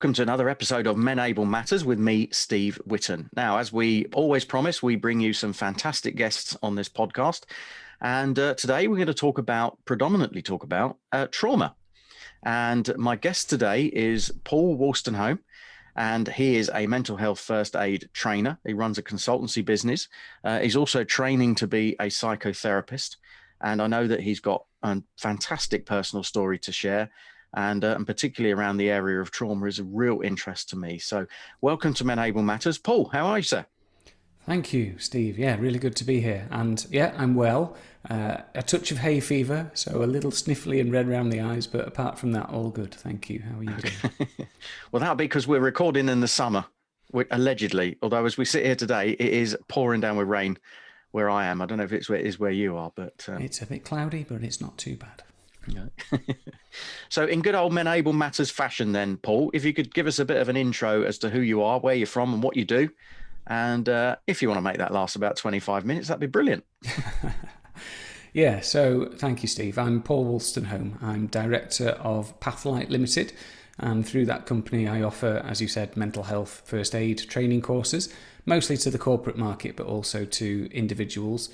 welcome to another episode of Men Able Matters with me, Steve Whitton. Now, as we always promise, we bring you some fantastic guests on this podcast. And today we're going to predominantly talk about trauma. And my guest today is Paul Wolstenholme, and he is a mental health first aid trainer. He runs a consultancy business. He's also training to be a psychotherapist. And I know that he's got a fantastic personal story to share. And particularly around the area of trauma is a real interest to me. So welcome to Men Able Matters. Paul, how are you, sir? Thank you, Steve. Yeah, really good to be here. And yeah, I'm well. A touch of hay fever, so a little sniffly and red around the eyes, but apart from that, all good. Thank you. How are you doing? Well, that'll be because we're recording in the summer, allegedly. Although as we sit here today, it is pouring down with rain where I am. I don't know if it is where you are, but... It's a bit cloudy, but it's not too bad. Yeah. So in good old Men Able Matters fashion then, Paul, if you could give us a bit of an intro as to who you are, where you're from and what you do. And if you want to make that last about 25 minutes, that'd be brilliant. Yeah, so thank you, Steve. I'm Paul Wolstenholme. I'm director of Pathlight Limited. And through that company, I offer, as you said, mental health first aid training courses, mostly to the corporate market, but also to individuals.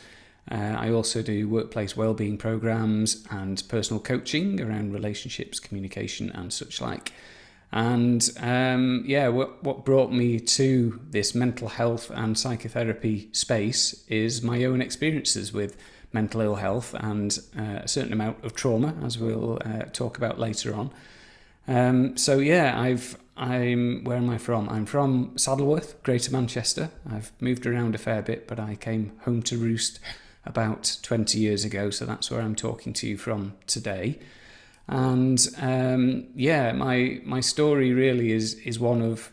I also do workplace wellbeing programs and personal coaching around relationships, communication and such like. And what brought me to this mental health and psychotherapy space is my own experiences with mental ill health and a certain amount of trauma, as we'll talk about later on. I'm where am I from? I'm from Saddleworth, Greater Manchester. I've moved around a fair bit, but I came home to roost about 20 years ago, so that's where I'm talking to you from today. And my story really is one of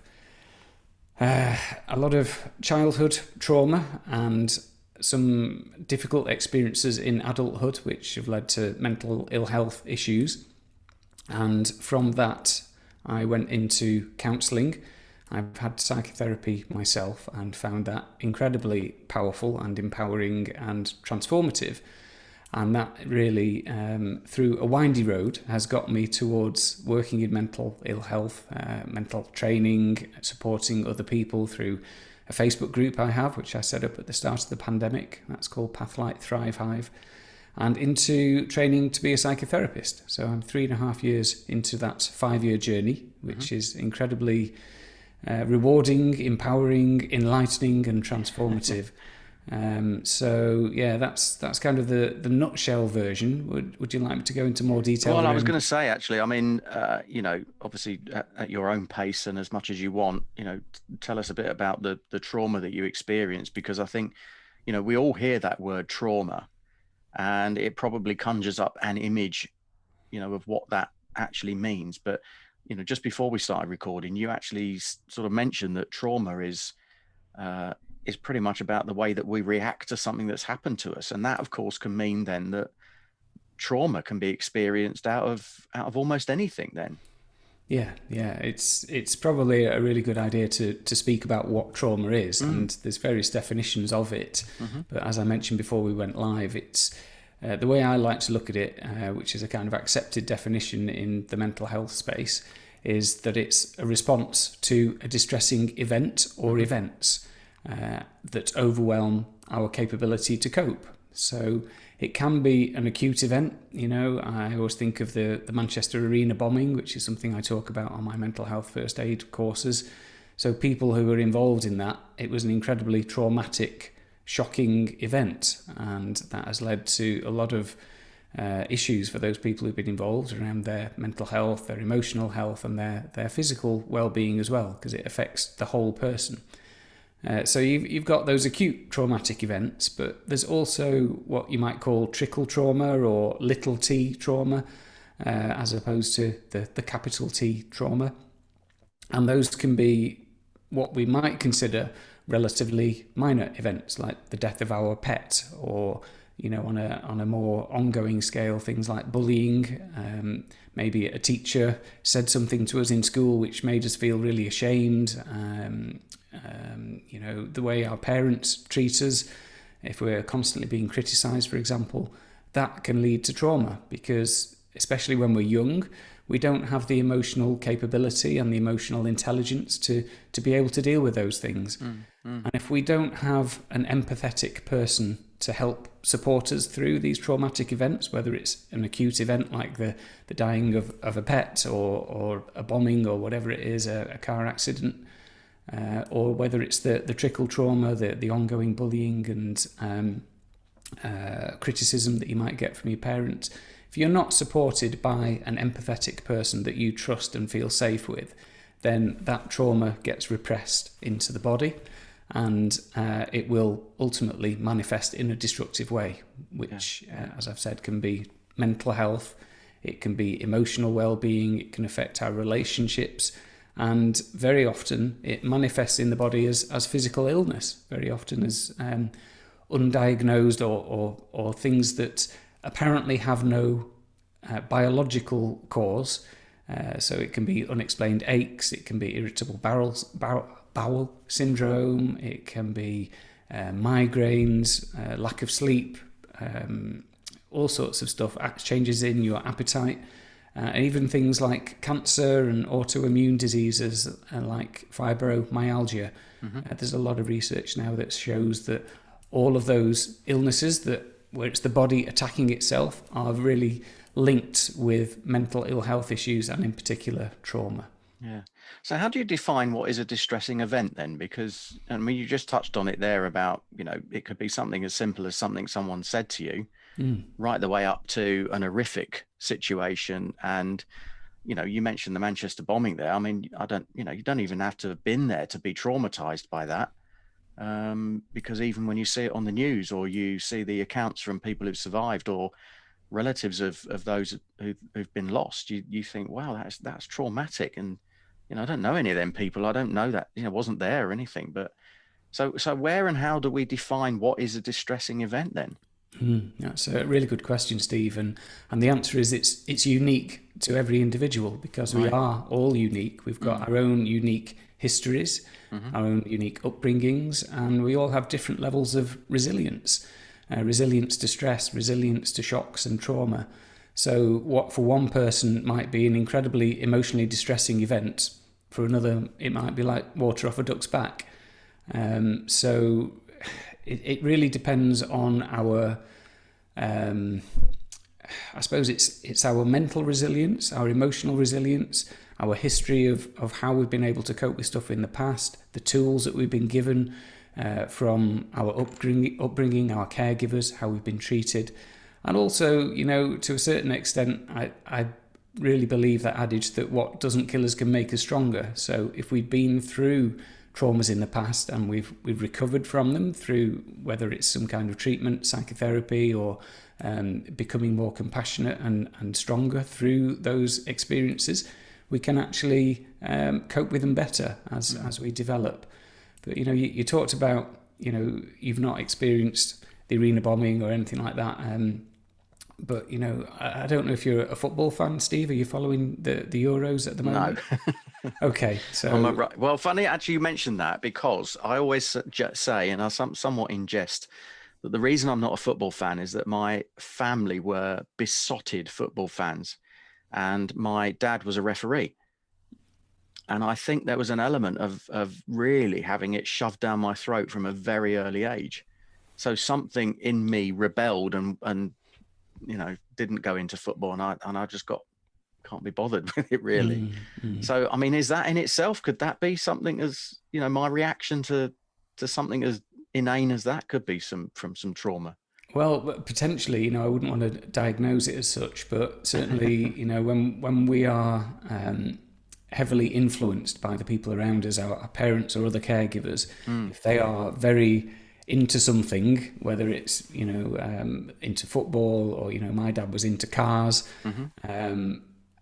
a lot of childhood trauma and some difficult experiences in adulthood, which have led to mental ill health issues. And from that, I went into counselling. I've had psychotherapy myself and found that incredibly powerful and empowering and transformative. And that really, through a windy road, has got me towards working in mental ill health, mental training, supporting other people through a Facebook group I have, which I set up at the start of the pandemic. That's called Pathlight Thrive Hive. And into training to be a psychotherapist. So I'm 3.5 years into that 5-year journey, which is incredibly rewarding, empowering, enlightening and transformative. That's kind of the nutshell version. Would you like me to go into more detail? Well, I was going to say, actually, I mean, obviously at your own pace and as much as you want, tell us a bit about the trauma that you experienced, because I think, we all hear that word trauma and it probably conjures up an image, of what that actually means. But, just before we started recording, you actually sort of mentioned that trauma is pretty much about the way that we react to something that's happened to us. And that, of course, can mean then that trauma can be experienced out of almost anything then. Yeah. It's probably a really good idea to speak about what trauma is. And there's various definitions of it. But as I mentioned before we went live, it's the way I like to look at it, which is a kind of accepted definition in the mental health space, is that it's a response to a distressing event or events that overwhelm our capability to cope. So it can be an acute event. I always think of the Manchester Arena bombing, which is something I talk about on my mental health first aid courses. So people who were involved in that, it was an incredibly traumatic, shocking event. And that has led to a lot of issues for those people who've been involved around their mental health, their emotional health and their physical well-being as well, because it affects the whole person. So you've got those acute traumatic events, but there's also what you might call trickle trauma or little t trauma, as opposed to the capital T trauma. And those can be what we might consider relatively minor events, like the death of our pet, or on a more ongoing scale, things like bullying. Maybe a teacher said something to us in school which made us feel really ashamed. The way our parents treat us, if we're constantly being criticised, for example, that can lead to trauma, because especially when we're young, we don't have the emotional capability and the emotional intelligence to be able to deal with those things. And if we don't have an empathetic person to help support us through these traumatic events, whether it's an acute event like the dying of a pet or a bombing or whatever it is, a car accident, or whether it's the trickle trauma, the ongoing bullying and criticism that you might get from your parents, if you're not supported by an empathetic person that you trust and feel safe with, then that trauma gets repressed into the body, and it will ultimately manifest in a destructive way, which, as I've said, can be mental health, it can be emotional well-being, it can affect our relationships, and very often it manifests in the body as physical illness, very often as undiagnosed or things that apparently have no biological cause. So it can be unexplained aches, it can be irritable bowel syndrome, it can be migraines, lack of sleep, all sorts of stuff, changes in your appetite, and even things like cancer and autoimmune diseases like fibromyalgia. There's a lot of research now that shows that all of those illnesses where it's the body attacking itself are really linked with mental ill health issues, and in particular trauma. Yeah. So how do you define what is a distressing event then? Because, I mean, you just touched on it there about, it could be something as simple as something someone said to you, right the way up to an horrific situation. And, you mentioned the Manchester bombing there. I mean, you don't even have to have been there to be traumatized by that. Because even when you see it on the news, or you see the accounts from people who've survived or relatives of those who've been lost, you think, wow, that's traumatic. And, I don't know any of them people. I don't know that, wasn't there or anything. But so where and how do we define what is a distressing event then? That's a really good question, Steve. And the answer is it's unique to every individual, because we are all unique. We've got our own unique histories, our own unique upbringings, and we all have different levels of resilience. Resilience to stress, resilience to shocks and trauma. So what for one person might be an incredibly emotionally distressing event, for another it might be like water off a duck's back. So it really depends on our, I suppose it's our mental resilience, our emotional resilience, our history of how we've been able to cope with stuff in the past, the tools that we've been given from our upbringing, our caregivers, how we've been treated. And also, to a certain extent, I really believe that adage that what doesn't kill us can make us stronger. So if we've been through traumas in the past and we've recovered from them through whether it's some kind of treatment, psychotherapy, or becoming more compassionate and stronger through those experiences, we can actually cope with them better as we develop. But, you talked about, you've not experienced the arena bombing or anything like that. But, I don't know if you're a football fan, Steve. Are you following the Euros at the moment? No. Okay. So, right. Well, funny actually you mentioned that, because I always say, and I somewhat in jest, that the reason I'm not a football fan is that my family were besotted football fans, and my dad was a referee. And I think there was an element of really having it shoved down my throat from a very early age. So something in me rebelled and didn't go into football, and I just can't be bothered with it really. So I mean, is that in itself, could that be something as, my reaction to something as inane as that could be from some trauma? Well, potentially, I wouldn't want to diagnose it as such, but certainly, when we are heavily influenced by the people around us, our parents or other caregivers, if they are very into something, whether it's, into football or, my dad was into cars,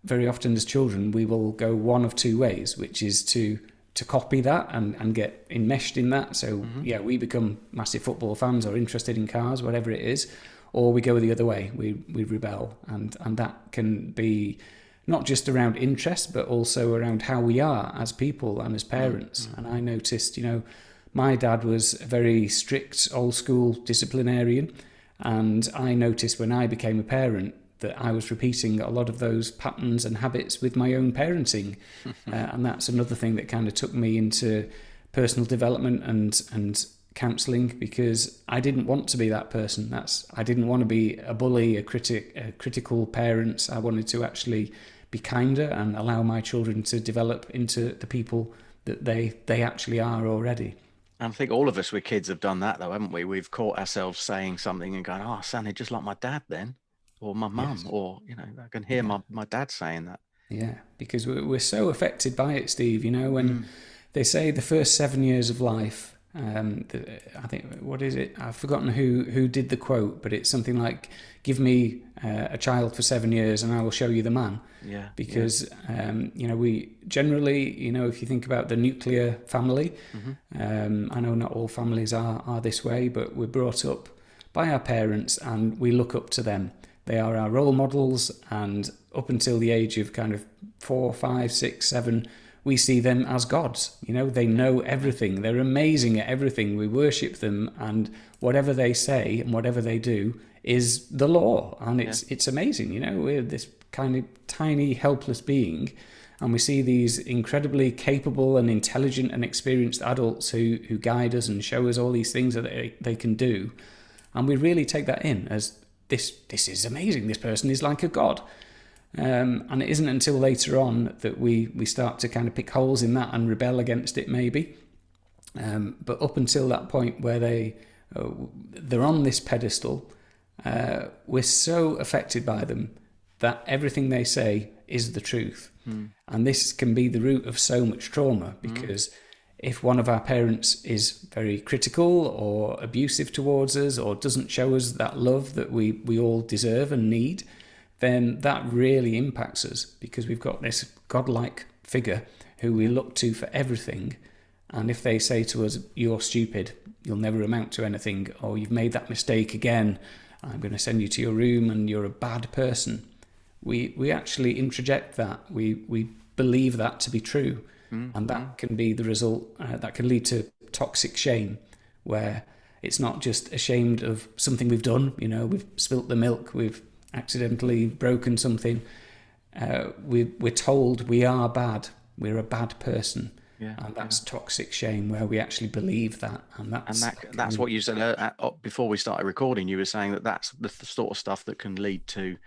very often as children, we will go one of two ways, which is to copy that and get enmeshed in that. So, we become massive football fans or interested in cars, whatever it is, or we go the other way, we rebel. And that can be not just around interest, but also around how we are as people and as parents. And I noticed, my dad was a very strict, old school disciplinarian. And I noticed when I became a parent that I was repeating a lot of those patterns and habits with my own parenting. And that's another thing that kind of took me into personal development and counselling, because I didn't want to be that person. I didn't want to be a bully, a critical parent. I wanted to actually be kinder and allow my children to develop into the people that they actually are already. And I think all of us with kids have done that, though, haven't we? We've caught ourselves saying something and going, "Oh, I sounded just like my dad then," or my mum, Yes. or, I can hear my dad saying that. Yeah, because we're so affected by it, Steve. When they say the first 7 years of life, I think, what is it? I've forgotten who did the quote, but it's something like, "Give me a child for 7 years and I will show you the man." Yeah. Because, we generally, if you think about the nuclear family, I know not all families are this way, but we're brought up by our parents and we look up to them. They are our role models, and up until the age of kind of 4, 5, 6, 7, we see them as gods. They know everything. They're amazing at everything. We worship them, and whatever they say and whatever they do is the law. And it's amazing. We're this kind of tiny, helpless being, and we see these incredibly capable and intelligent and experienced adults who guide us and show us all these things that they can do. And we really take that in as this is amazing. This person is like a god. And it isn't until later on that we start to kind of pick holes in that and rebel against it, maybe. But up until that point where they're on this pedestal, we're so affected by them that everything they say is the truth. And this can be the root of so much trauma, because if one of our parents is very critical or abusive towards us, or doesn't show us that love that we all deserve and need, then that really impacts us, because we've got this godlike figure who we look to for everything. And if they say to us, "You're stupid, you'll never amount to anything," or "You've made that mistake again, I'm going to send you to your room and you're a bad person," we actually introject that. We believe that to be true. And that can be the result, that can lead to toxic shame, where it's not just ashamed of something we've done, we've spilt the milk, we've accidentally broken something. We're told we are bad, we're a bad person. And that's toxic shame, where we actually believe that. And that's what you said before we started recording. You were saying that's the sort of stuff that can lead to,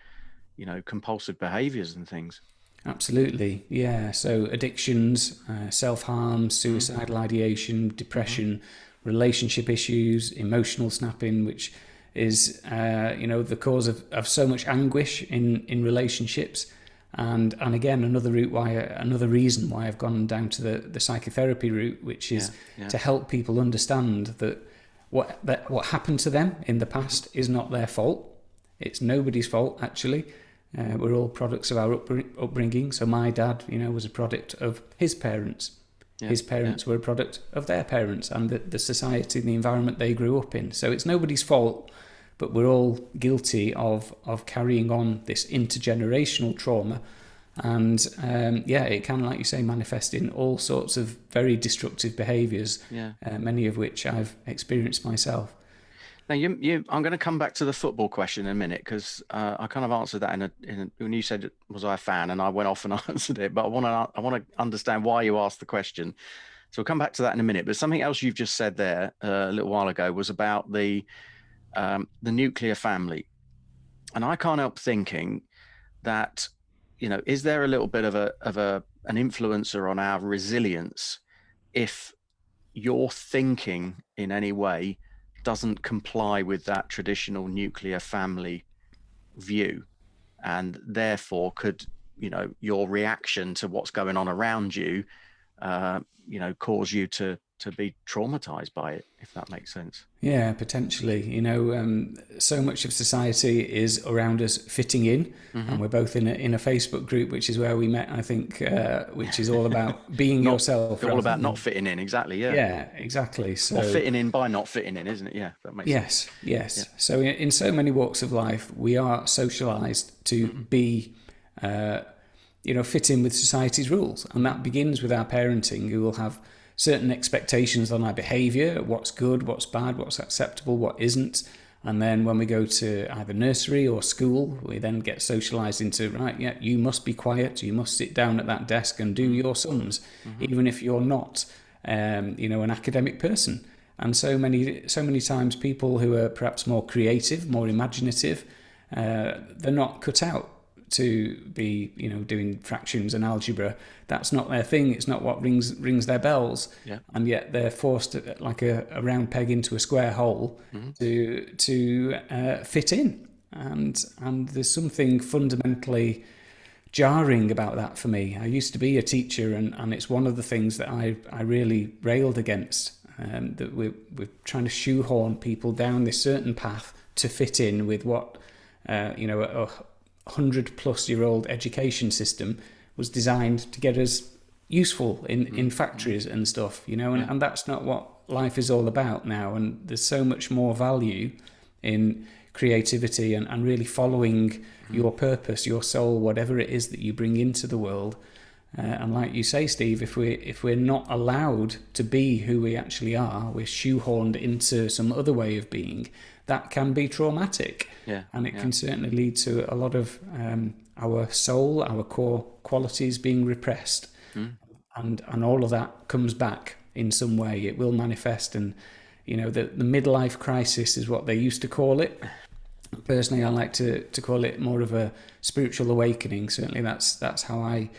compulsive behaviours and things. Absolutely, yeah. So addictions, self-harm, suicidal ideation, depression, relationship issues, emotional snapping, which is, the cause of so much anguish in relationships. And again, another reason why I've gone down to the psychotherapy route, which is to help people understand that what happened to them in the past is not their fault. It's nobody's fault, actually. We're all products of our upbringing. So my dad, was a product of his parents. His parents were a product of their parents, and the society and the environment they grew up in. So it's nobody's fault, but we're all guilty of carrying on this intergenerational trauma. And it can, like you say, manifest in all sorts of very destructive behaviours, many of which I've experienced myself. Now, I'm going to come back to the football question in a minute, because I kind of answered that when you said, "Was I a fan?" and I went off and answered it. But I want to understand why you asked the question. So we'll come back to that in a minute. But something else you've just said there a little while ago was about the nuclear family, and I can't help thinking that, is there a little bit of an influencer on our resilience if your thinking in any way doesn't comply with that traditional nuclear family view, and therefore could, your reaction to what's going on around you, cause you to be traumatized by it, if that makes sense? Yeah, potentially. So much of society is around us fitting in, and we're both in a Facebook group, which is where we met, I think, which is all about being yourself. All about not fitting in, exactly. Yeah, exactly. So, or fitting in by not fitting in, isn't it? Yeah, that makes sense. Yes. Yeah. So in so many walks of life, we are socialized to be, fit in with society's rules, and that begins with our parenting, who will have certain expectations on our behaviour, what's good, what's bad, what's acceptable, what isn't. And then when we go to either nursery or school, we then get socialized into, right, yeah, you must be quiet, you must sit down at that desk and do your sums, even if you're not, an academic person. And so many times people who are perhaps more creative, more imaginative, they're not cut out to be, doing fractions and algebra. That's not their thing. It's not what rings their bells. Yeah. And yet they're forced like a round peg into a square hole to fit in. And there's something fundamentally jarring about that for me. I used to be a teacher, and it's one of the things that I really railed against. That we're trying to shoehorn people down this certain path to fit in with what a 100-plus-year-old education system was designed to get us useful in factories and stuff, and that's not what life is all about now. And there's so much more value in creativity and really following your purpose, your soul, whatever it is that you bring into the world. And like you say, Steve, if we're not allowed to be who we actually are, we're shoehorned into some other way of being. That can be traumatic, and it can certainly lead to a lot of our soul, our core qualities being repressed, and all of that comes back in some way. It will manifest, and the midlife crisis is what they used to call it. Personally, I like to call it more of a spiritual awakening. Certainly, that's how I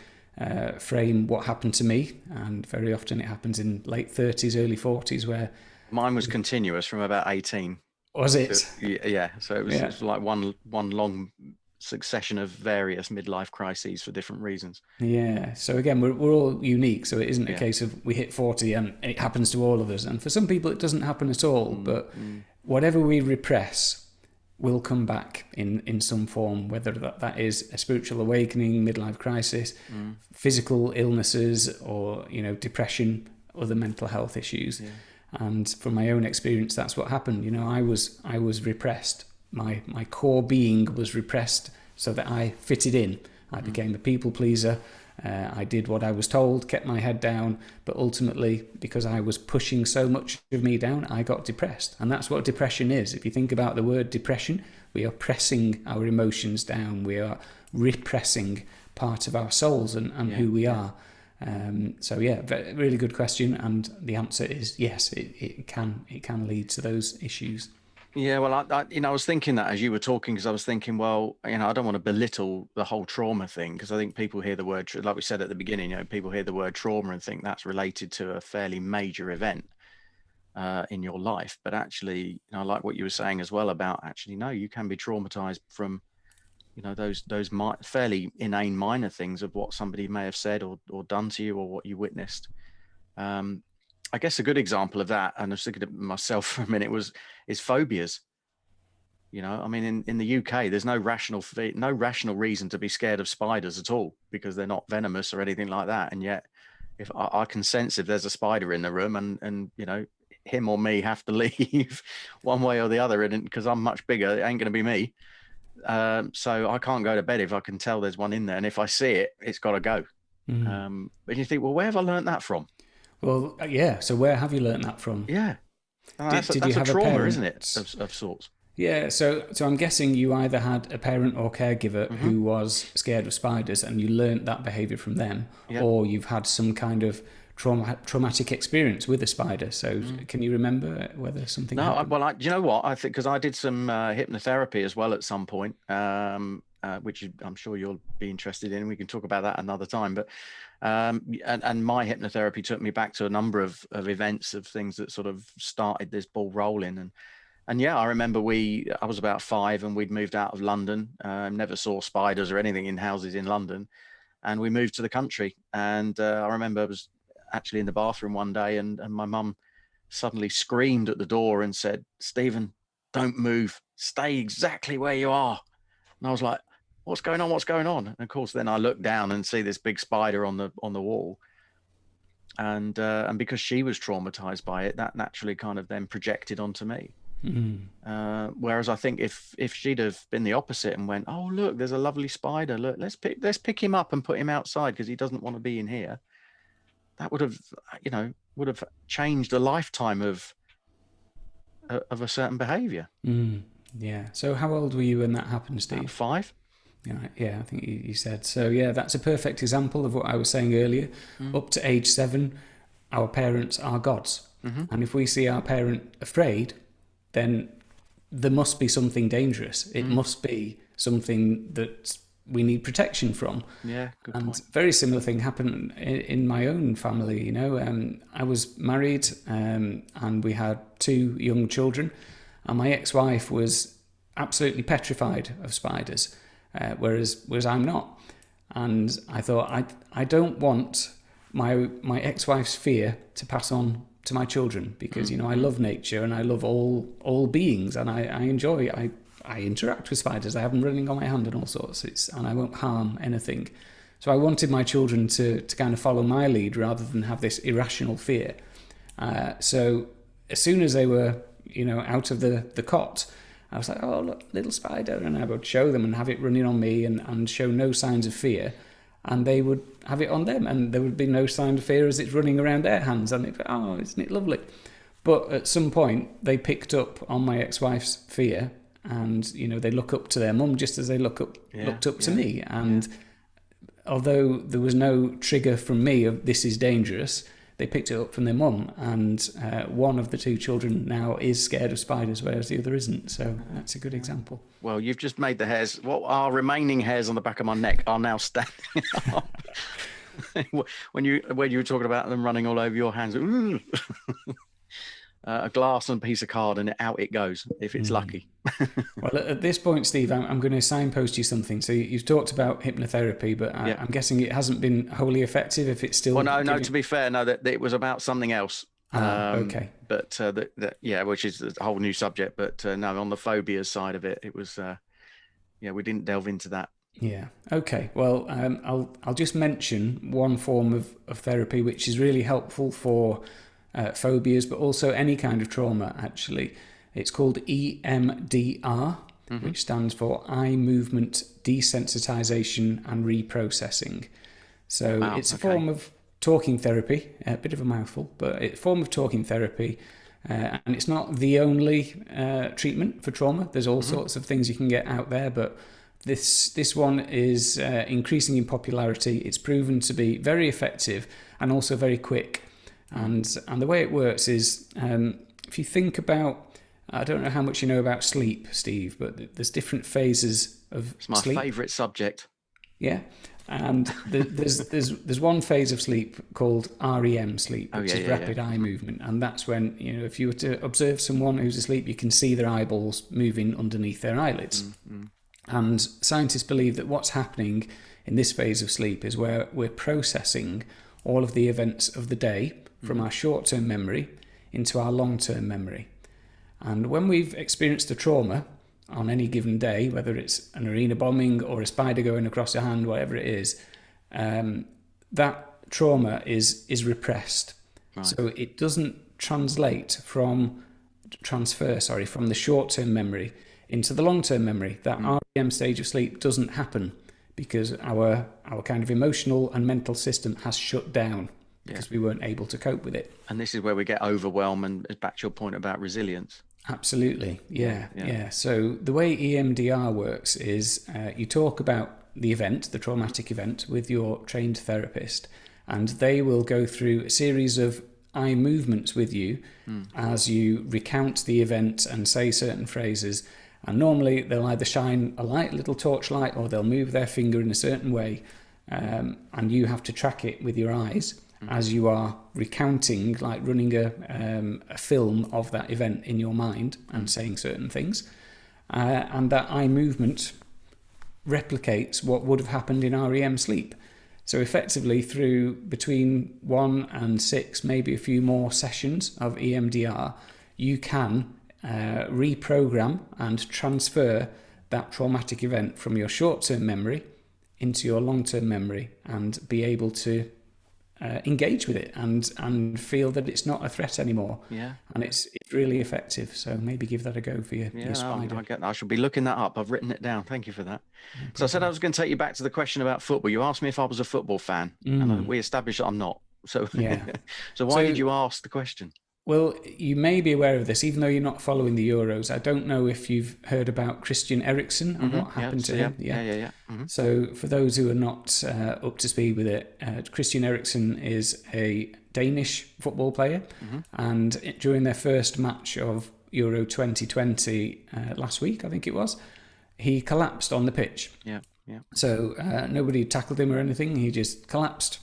frame what happened to me, and very often it happens in late 30s, early 40s, where mine was continuous from about 18. Was it? Yeah. So it was like one long succession of various midlife crises for different reasons. Yeah. So again, we're all unique. So it isn't a case of we hit 40 and it happens to all of us. And for some people, it doesn't happen at all. But whatever we repress will come back in some form, whether that is a spiritual awakening, midlife crisis, physical illnesses, or depression, other mental health issues. Yeah. And from my own experience, that's what happened. I was repressed. My core being was repressed so that I fitted in. I became a people pleaser. I did what I was told, kept my head down, but ultimately, because I was pushing so much of me down, I got depressed. And that's what depression is. If you think about the word depression, we are pressing our emotions down. We are repressing part of our souls and who we are. Really good question, and the answer is yes. It can lead to those issues. Yeah, well, I was thinking that as you were talking, because I was thinking, well, I don't want to belittle the whole trauma thing, because I think people hear the word, like we said at the beginning, people hear the word trauma and think that's related to a fairly major event in your life. But actually, I like what you were saying as well about actually, no, you can be traumatized from those fairly inane minor things of what somebody may have said or done to you, or what you witnessed. I guess a good example of that, and I was thinking of myself for a minute, is phobias. I mean, in the UK, there's no rational reason to be scared of spiders at all, because they're not venomous or anything like that. And yet, if I can sense if there's a spider in the room, and him or me have to leave one way or the other, and because I'm much bigger, it ain't going to be me. So I can't go to bed if I can tell there's one in there, and if I see it, it's got to go. But you think, well, where have I learned that from? Well, yeah. So where have you learned that from? Yeah, Did you have a trauma, a parent? isn't it, of sorts? Yeah. So I'm guessing you either had a parent or caregiver who was scared of spiders, and you learned that behaviour from them, or you've had some kind of traumatic experience with a spider. So can you remember whether something happened? Well, you know what? I think because I did some hypnotherapy as well at some point, which I'm sure you'll be interested in. We can talk about that another time. But and my hypnotherapy took me back to a number of events, of things that sort of started this ball rolling. And yeah, I remember I was about 5 and we'd moved out of London. Never saw spiders or anything in houses in London, and we moved to the country. And I remember I was actually in the bathroom one day, and my mum suddenly screamed at the door and said, "Stephen, don't move, stay exactly where you are." And I was like, what's going on? What's going on? And of course, then I look down and see this big spider on the wall. And because she was traumatized by it, that naturally kind of then projected onto me. Whereas I think if she'd have been the opposite and went, "Oh, look, there's a lovely spider. Look, let's pick him up and put him outside because he doesn't want to be in here," that would have changed a lifetime of a certain behavior. Yeah. So how old were you when that happened, About Steve? 5. Yeah, I think you said. So yeah, that's a perfect example of what I was saying earlier. Up to age 7, our parents are gods. Mm-hmm. And if we see our parent afraid, then there must be something dangerous. It must be something that we need protection from. Yeah, good And point. very similar thing happened in my own family. I was married, and we had 2 young children, and my ex-wife was absolutely petrified of spiders, whereas I'm not. And I thought I don't want my ex-wife's fear to pass on to my children, because I love nature and I love all beings, and I interact with spiders. I have them running on my hand and all sorts. And I won't harm anything. So I wanted my children to kind of follow my lead rather than have this irrational fear. So as soon as they were out of the cot, I was like, oh, look, little spider. And I would show them and have it running on me and show no signs of fear. And they would have it on them, and there would be no sign of fear as it's running around their hands. And it'd be, oh, isn't it lovely? But at some point, they picked up on my ex-wife's fear, and they look up to their mum just as they looked up to me. And although there was no trigger from me of this is dangerous, they picked it up from their mum, and one of the 2 children now is scared of spiders, whereas the other isn't. So that's a good example. Well, you've just made the hairs, what are remaining hairs on the back of my neck are now standing up. when you were talking about them running all over your hands, a glass and a piece of card, and out it goes if it's lucky. Well, at this point, Steve, I'm going to signpost you something. So you've talked about hypnotherapy, but I'm guessing it hasn't been wholly effective if it's still... Well, no, to be fair, no, that it was about something else. Okay. But which is a whole new subject. But no, on the phobias side of it, it was, we didn't delve into that. Yeah. Okay. Well, I'll just mention one form of therapy which is really helpful for phobias, but also any kind of trauma, actually. It's called EMDR, which stands for Eye Movement Desensitization and Reprocessing. So it's a form of talking therapy, a bit of a mouthful, but it's a form of talking therapy. And it's not the only treatment for trauma. There's all sorts of things you can get out there, but this one is increasing in popularity. It's proven to be very effective and also very quick. And the way it works is, if you think about, I don't know how much you know about sleep, Steve, but there's different phases of sleep. It's my favourite subject. Yeah. And there's one phase of sleep called REM sleep, which is rapid eye movement. And that's when, if you were to observe someone who's asleep, you can see their eyeballs moving underneath their eyelids. And scientists believe that what's happening in this phase of sleep is where we're processing all of the events of the day from our short-term memory into our long-term memory. And when we've experienced a trauma on any given day, whether it's an arena bombing or a spider going across your hand, whatever it is, that trauma is repressed. Right. So it doesn't transfer from the short-term memory into the long-term memory. That REM stage of sleep doesn't happen because our kind of emotional and mental system has shut down because we weren't able to cope with it. And this is where we get overwhelmed, and back to your point about resilience. Absolutely. Yeah. So the way EMDR works is you talk about the event, the traumatic event, with your trained therapist, and they will go through a series of eye movements with you as you recount the event and say certain phrases. And normally they'll either shine a little torchlight, or they'll move their finger in a certain way, and you have to track it with your eyes as you are recounting, like running a film of that event in your mind and saying certain things. And that eye movement replicates what would have happened in REM sleep. So effectively, through between 1 and 6, maybe a few more sessions of EMDR, you can reprogram and transfer that traumatic event from your short-term memory into your long-term memory and be able to engage with it and feel that it's not a threat anymore. Yeah. And it's really effective. So maybe give that a go for your spider. I should be looking that up. I've written it down. Thank you for that. So I said I was going to take you back to the question about football. You asked me if I was a football fan, and we established that I'm not. So, so why did you ask the question? Well, you may be aware of this, even though you're not following the Euros. I don't know if you've heard about Christian Eriksen and what happened to him. Yeah. So, for those who are not up to speed with it, Christian Eriksen is a Danish football player, and during their first match of Euro 2020 last week, I think it was, he collapsed on the pitch. Yeah. So nobody tackled him or anything. He just collapsed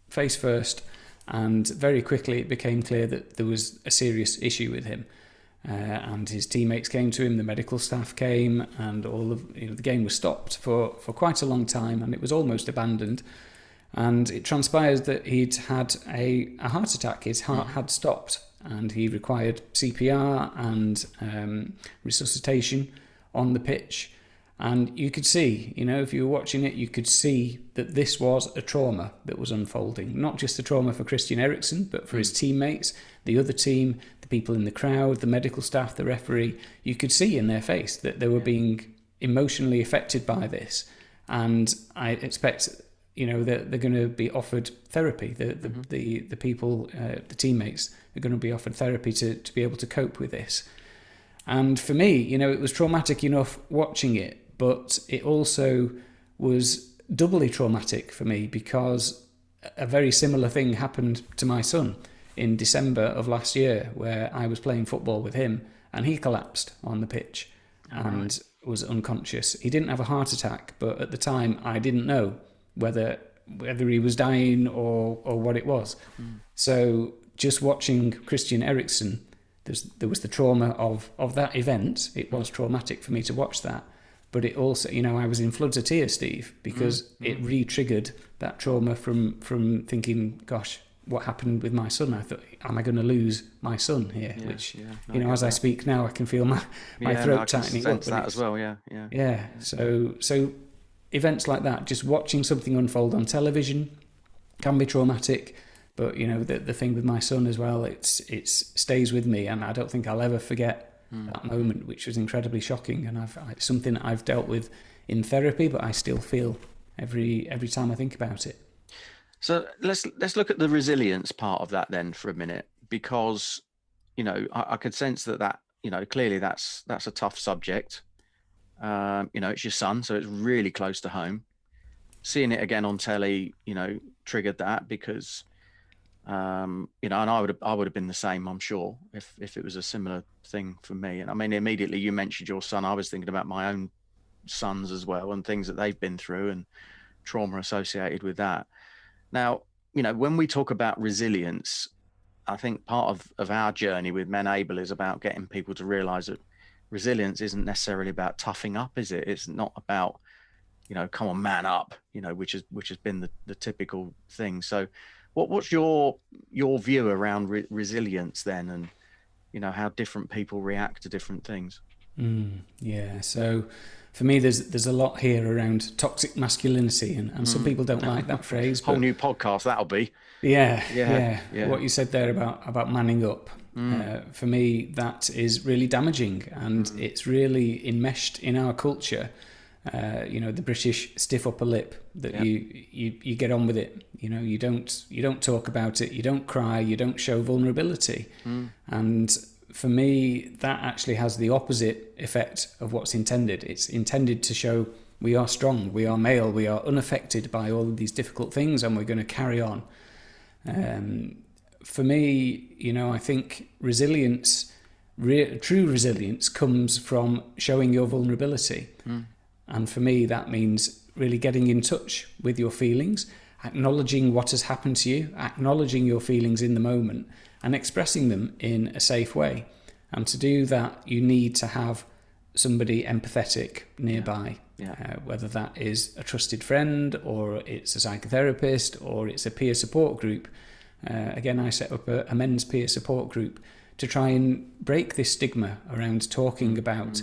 face first, and very quickly it became clear that there was a serious issue with him. And his teammates came to him, the medical staff came, and the game was stopped for quite a long time, and it was almost abandoned. And it transpires that he'd had a heart attack. His heart had stopped, and he required CPR and resuscitation on the pitch. And you could see, if you were watching it, you could see that this was a trauma that was unfolding. Not just a trauma for Christian Eriksen, but for his teammates, the other team, the people in the crowd, the medical staff, the referee. You could see in their face that they were being emotionally affected by this. And I expect, that they're going to be offered therapy. The people, the teammates, are going to be offered therapy to be able to cope with this. And for me, it was traumatic enough watching it, but it also was doubly traumatic for me because a very similar thing happened to my son in December of last year, where I was playing football with him and he collapsed on the pitch and was unconscious. He didn't have a heart attack, but at the time I didn't know whether he was dying or what it was. So just watching Christian Eriksen, there was the trauma of that event. It was traumatic for me to watch that. But it also, I was in floods of tears, Steve, because it re-triggered that trauma from thinking, gosh, what happened with my son? I thought, am I going to lose my son here? As I speak now, I can feel my throat tightening up. That as well, yeah. Yeah, so events like that, just watching something unfold on television can be traumatic. But, the thing with my son as well, it stays with me, and I don't think I'll ever forget that moment, which was incredibly shocking. And it's something that I've dealt with in therapy, but I still feel every time I think about it. So let's look at the resilience part of that then for a minute, because, I could sense that clearly that's a tough subject. It's your son, so it's really close to home. Seeing it again on telly, triggered that because, and I would have been the same, I'm sure, if it was a similar thing for me. And I mean, immediately you mentioned your son, I was thinking about my own sons as well and things that they've been through and trauma associated with that. Now, when we talk about resilience, I think part of our journey with Men Able is about getting people to realize that resilience isn't necessarily about toughing up, is it? It's not about, come on, man up, which has been the typical thing. So what's your view around resilience then, and how different people react to different things? So for me, there's a lot here around toxic masculinity, and some people don't like that phrase. Whole new podcast that'll be. Yeah. What you said there about manning up, for me, that is really damaging, and it's really enmeshed in our culture. The British stiff upper lip that you get on with it. You don't talk about it. You don't cry. You don't show vulnerability. And for me, that actually has the opposite effect of what's intended. It's intended to show we are strong, we are male, we are unaffected by all of these difficult things, and we're going to carry on. For me, I think resilience, true resilience, comes from showing your vulnerability. And for me, that means really getting in touch with your feelings, acknowledging what has happened to you, acknowledging your feelings in the moment, and expressing them in a safe way. And to do that, you need to have somebody empathetic nearby, whether that is a trusted friend, or it's a psychotherapist, or it's a peer support group. Again, I set up a men's peer support group to try and break this stigma around talking about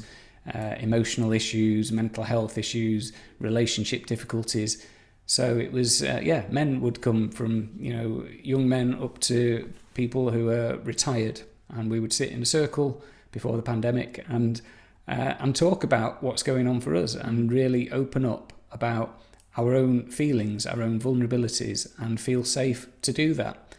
emotional issues, mental health issues, relationship difficulties. So it was, men would come from, young men up to people who are retired, and we would sit in a circle before the pandemic and talk about what's going on for us, and really open up about our own feelings, our own vulnerabilities, and feel safe to do that.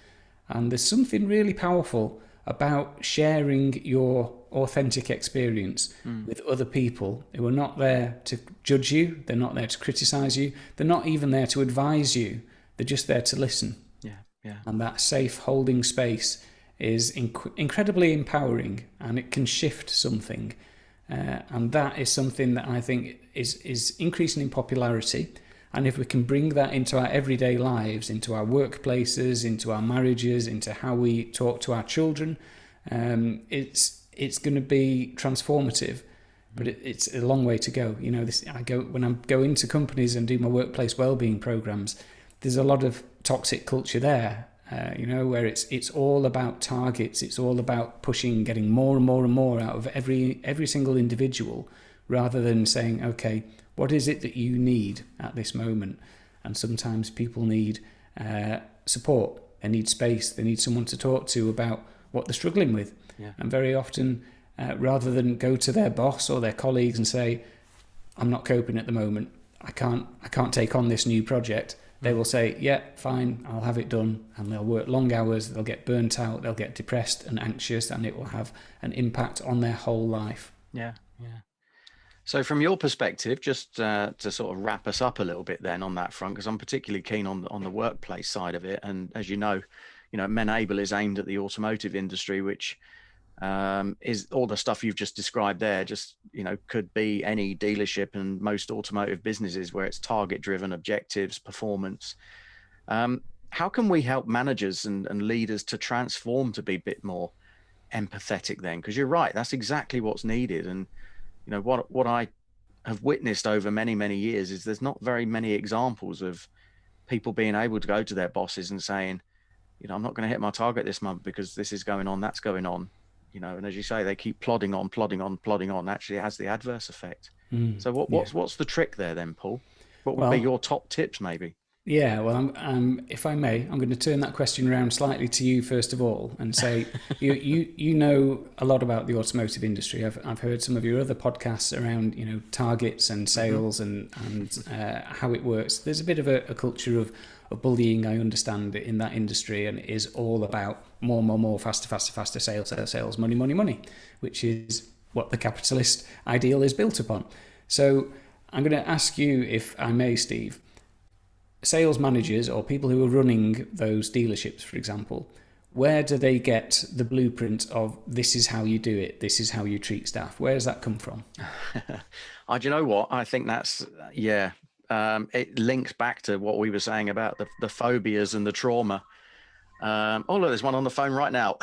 And there's something really powerful about sharing your authentic experience with other people who are not there to judge you, they're not there to criticize you, they're not even there to advise you, they're just there to listen. Yeah. And that safe holding space is incredibly empowering, and it can shift something. And that is something that I think is increasing in popularity. And if we can bring that into our everyday lives, into our workplaces, into our marriages, into how we talk to our children, it's going to be transformative. But it's a long way to go. You know, when I go into companies and do my workplace wellbeing programs, there's a lot of toxic culture there. Where it's all about targets. It's all about pushing, getting more and more and more out of every single individual, rather than saying, okay, what is it that you need at this moment? And sometimes people need support. They need space. They need someone to talk to about what they're struggling with. Yeah. And very often, rather than go to their boss or their colleagues and say, I'm not coping at the moment, I can't take on this new project, they will say, yeah, fine, I'll have it done. And they'll work long hours, they'll get burnt out, they'll get depressed and anxious, and it will have an impact on their whole life. Yeah. So from your perspective, just to sort of wrap us up a little bit then on that front, because I'm particularly keen on the workplace side of it. And as you know, MenAble is aimed at the automotive industry, which is all the stuff you've just described there. Just, could be any dealership and most automotive businesses where it's target driven, objectives, performance. How can we help managers and leaders to transform to be a bit more empathetic then? Because you're right, that's exactly what's needed. And what I have witnessed over many, many years is there's not very many examples of people being able to go to their bosses and saying, I'm not going to hit my target this month because this is going on, that's going on. And as you say, they keep plodding on. Actually, it has the adverse effect. So what's the trick there then, Paul? What would be your top tips maybe? Yeah, well, if I may, I'm going to turn that question around slightly to you first of all and say, you know a lot about the automotive industry. I've heard some of your other podcasts around, targets and sales and how it works. There's a bit of a culture of bullying, I understand, in that industry, and it is all about more, faster, sales, money, which is what the capitalist ideal is built upon. So I'm going to ask you, if I may, Steve, sales managers or people who are running those dealerships, for example, where do they get the blueprint of this is how you do it, this is how you treat staff? Where does that come from? Do you know what? I think that's, it links back to what we were saying about the phobias and the trauma. Look, there's one on the phone right now.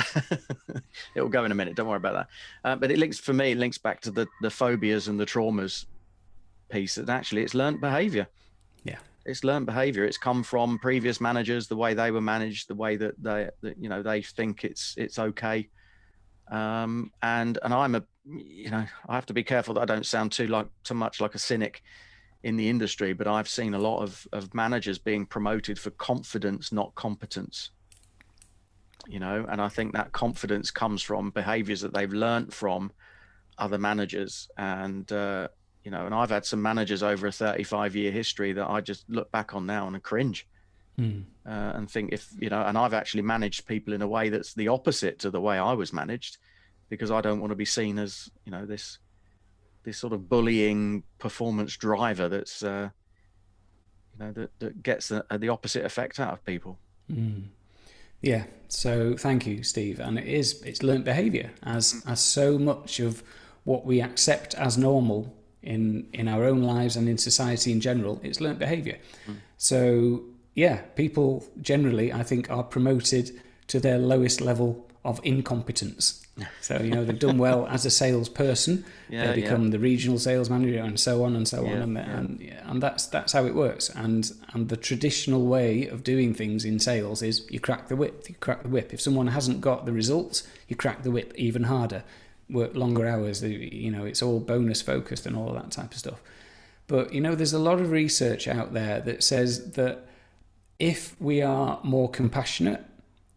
It will go in a minute. Don't worry about that. But it links back to the phobias and the traumas piece. And actually, it's learned behavior. Yeah. It's learned behavior. It's come from previous managers, the way they were managed, the way that they think it's okay. And I'm I have to be careful that I don't sound too much like a cynic in the industry, but I've seen a lot of managers being promoted for confidence, not competence. And I think that confidence comes from behaviors that they've learned from other managers. And and I've had some managers over a 35-year history that I just look back on now and I cringe and think and I've actually managed people in a way that's the opposite to the way I was managed, because I don't want to be seen as, this sort of bullying performance driver that's, that gets the opposite effect out of people. Yeah. So thank you, Steve. And it's learnt behavior as so much of what we accept as normal in our own lives and in society in general. It's learnt behavior. So yeah, people generally, I think, are promoted to their lowest level of incompetence. So, they've done well as a salesperson. They become the regional sales manager and so on and so on. And that's how it works. And the traditional way of doing things in sales is you crack the whip. If someone hasn't got the results, you crack the whip even harder. Work longer hours, it's all bonus focused and all that type of stuff. But, there's a lot of research out there that says that if we are more compassionate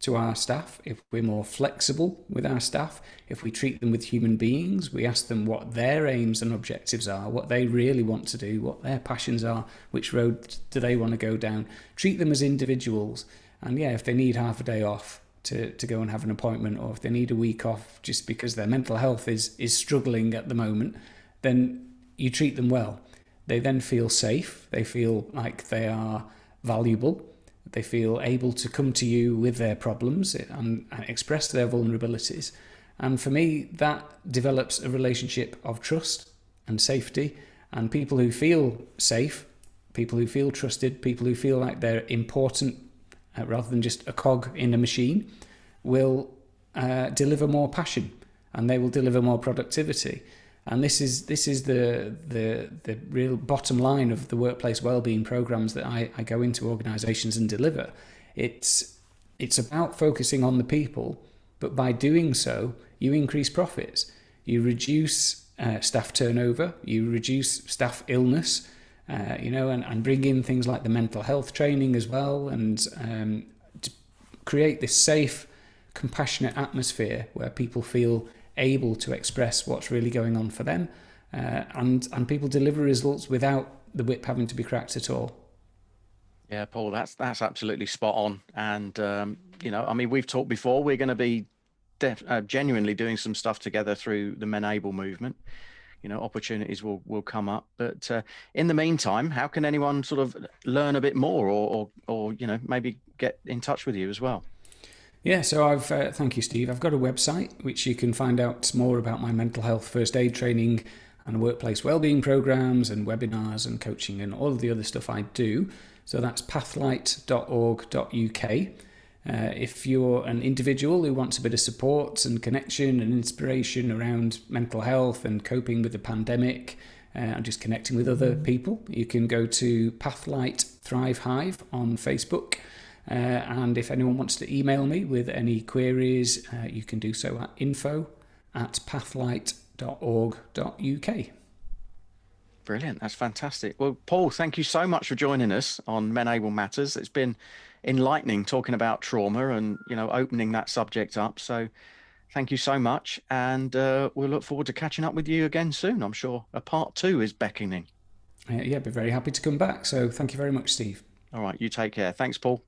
to our staff, if we're more flexible with our staff, if we treat them with human beings, we ask them what their aims and objectives are, what they really want to do, what their passions are, which road do they want to go down, treat them as individuals. And if they need half a day off, to go and have an appointment, or if they need a week off just because their mental health is struggling at the moment, then you treat them well. They then feel safe. They feel like they are valuable. They feel able to come to you with their problems and express their vulnerabilities. And for me, that develops a relationship of trust and safety. And people who feel safe, people who feel trusted, people who feel like they're important rather than just a cog in a machine, will deliver more passion, and they will deliver more productivity. And this is the real bottom line of the workplace wellbeing programs that I go into organisations and deliver. It's about focusing on the people, but by doing so, you increase profits, you reduce staff turnover, you reduce staff illness, and bring in things like the mental health training as well, and to create this safe, compassionate atmosphere where people feel able to express what's really going on for them, and people deliver results without the whip having to be cracked at all. Yeah, Paul, that's absolutely spot on. And we've talked before. We're going to be genuinely doing some stuff together through the Men Able movement. Opportunities will come up. But in the meantime, how can anyone sort of learn a bit more, or maybe get in touch with you as well? Yeah, so thank you, Steve. I've got a website which you can find out more about my mental health first aid training and workplace wellbeing programs and webinars and coaching and all of the other stuff I do. So that's pathlight.org.uk. If you're an individual who wants a bit of support and connection and inspiration around mental health and coping with the pandemic and just connecting with other people, you can go to Pathlight Thrive Hive on Facebook. And if anyone wants to email me with any queries, you can do so at info@pathlight.org.uk. Brilliant. That's fantastic. Well, Paul, thank you so much for joining us on Men Able Matters. It's been enlightening talking about trauma and, opening that subject up. So thank you so much. And we'll look forward to catching up with you again soon. I'm sure a part 2 is beckoning. Yeah, be very happy to come back. So thank you very much, Steve. All right. You take care. Thanks, Paul.